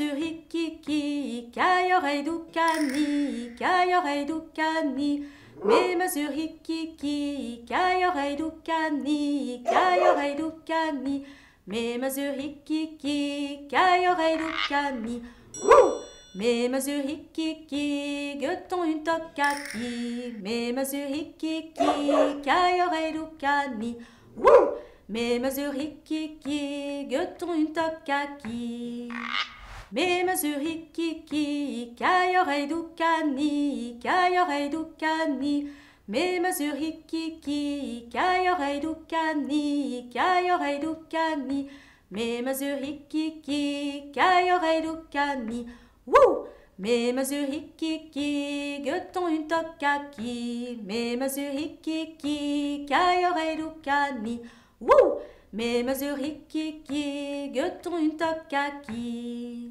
mesures hikiki, caille oreille doucani, caille oreille doucani. Mes mesures hikiki, caille oreille doucani, caille oreille doucani. Mes mesures hikiki, caille oreille doucani. Mes mesures hikiki, gueton une tocati. Mes mesures hikiki, caille oreille doucani. Mes mesures hikiki, gueton une tocaki. Mes mesures hikiki, caille oreille doucani, caille oreille doucani. Mes mesures hikiki, caille oreille doucani, caille oreille doucani. Mes mesures hikiki, caille oreille doucani. Mes mesures hikiki, gueton une tocaki. Mes mesures hikiki, caille oreille doucani. Mes mesures hikiki, gueton une tocaki.